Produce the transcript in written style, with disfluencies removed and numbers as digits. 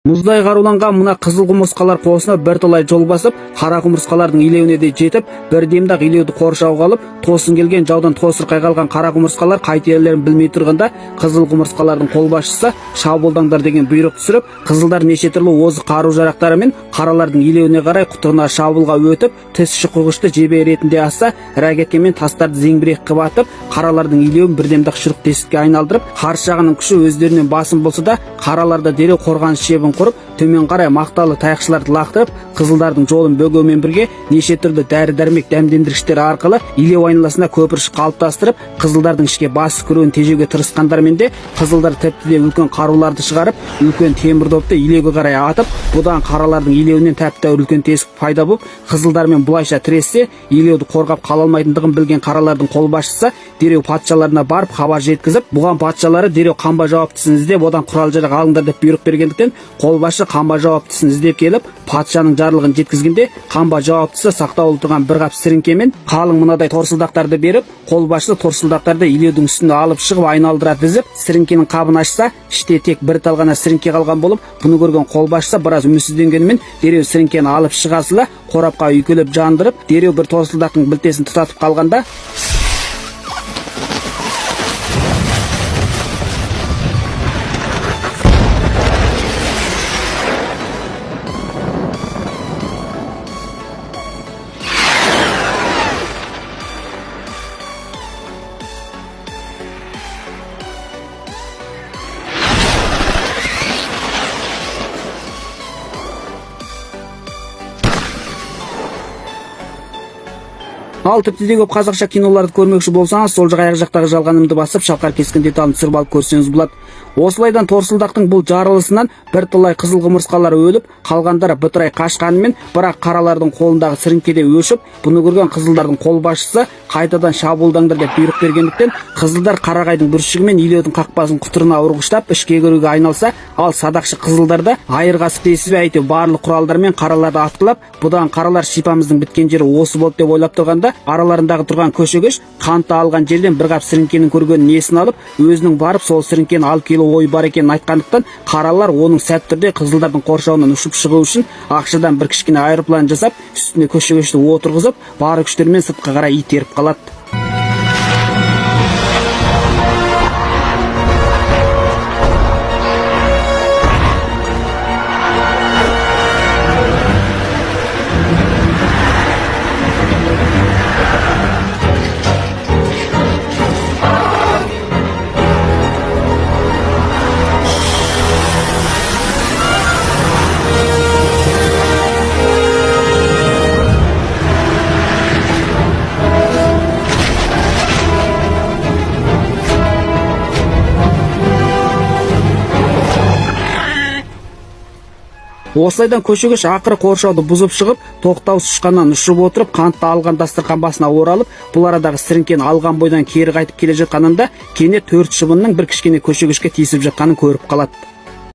Мұздай қаруланған мына қызыл құмырсқалар қосына бірталай жол басып, қара құмырсқалардың илеуіне де жетіп, бірдемдақ илеуді қоршауға алып, тосын келген жаудан тосырқай қалған қара құмырсқалар қайтерлерін білмей тұрғанда, қызыл құмырсқалардың қолбасшысы шабуылдаңдар деген бұйрық түсіріп, қызылдар неше түрлі озық қару-жарақтарымен қаралардың илеуіне қарай құтырына шабуылға өтіп, тіс шұқығышты жебе ретінде асса, ракетамен тастарды зеңбірек қып атып, қаралардың илеуін бірдемдақ шұрық тесікке айналдырып, қарсы жағының күші өздерінен басым болса да, қараларда дереу қорғаныс шебін құрып, төмен қарай мақталы таяқшыларды лақтырып, қызылдардың жолын бөгеумен бірге неше түрлі дәрі-дәрмек дәмдендіргіштер арқылы илеу айналасына көпіршік қалыптастырып, қызылдардың ішке бас кіруін тежеуге тырысқандармен де, қызылдар тіпті де үлкен қаруларды шығарып, үлкен темір допты илеуге қарай атып, бұдан қаралардың илеуінен тәп-тәуір үлкен тесік пайда болып, қызылдармен бұлайша тірессе, илеуді қорғап қала алмайтындығын білген қаралардың қолбасшысы дереу патшаларына барып хабар жеткізіп, бұған патшалары дереу қамба жауаптысын іздеп, одан құрал-жарақ алыңдар деп бұйрық бергендіктен, қолбасшы қамба жауаптысын іздеп келіп, патшаның жарлығын жеткізгенде, қамба жауаптысы сақтаулы тұрған бір қап сіріңке мен қалың мынадай торсылдақтарды беріп, қолбасшы торсылдақтарды илеудің үстіне алып шығып айналдыра тізіп, сіріңкенің қабын ашса, іште тек бір тал ғана сіріңке қалған болып, бұны көрген қолбасшы біраз үмітсізденгенімен дереу сіріңкені алып шығасыла, қорапқа үйкелеп жандырып, дереу бір торсылдақтың білтесін тұтатып қалғанда, ал тіпті де көп қазақша киноларды көрмекші болсаңыз, сол жақ аяқ жақтағы жалғанымды басып, шалқар кескен деталын түсіріп алып көрсеңіз болады. Осылайдан торсылдақтың бұл жарылысынан бірталай қызыл құмырсқалар өліп, қалғандары бытырай қашқанымен, бірақ қаралардың қолындағы сіріңкеде өшіп, бұны көрген қызылдардың қолбасшысы қайтадан шабуылдаңдар деп бұйрық бергендіктен, қызылдар қарағайдың бүршігімен илеудің қақпасын құтырына ұрғыштап ішке кіруге айналса, ал садақшы қызылдарда айырғасып тесіп әйтеу барлық құралдармен қараларды атқылап, бұдан қаралар шипамыздың біткен жері осы болды деп ойлап тұрғанда, араларындағы тұрған көшегеш қанты алған жерден бір қап сіріңкенің көргенін есін алып, өзінің барып сол сіріңкені алып келу ой бар екенін айтқандықтан, қаралар оның сәт түрде қызылдардың қоршауынан ұшып шығу үшін ақшадан бір кішкене аэроплан жасап, үстіне көшегешті отырғызып, бар күштерімен сыртқа қарай итеріп қалады. Осылайдан көшегеш ақыры қоршауды бұзып шығып, тоқтаусыз ұшқаннан ұшып отырып, қантты алған дастархан басына оралып, бұл арадағы сіріңкені алған бойдан кері қайтып келе жатқанында, кенет төрт шыбынның бір кішкене көшегешке тиісіп жатқанын көріп қалады.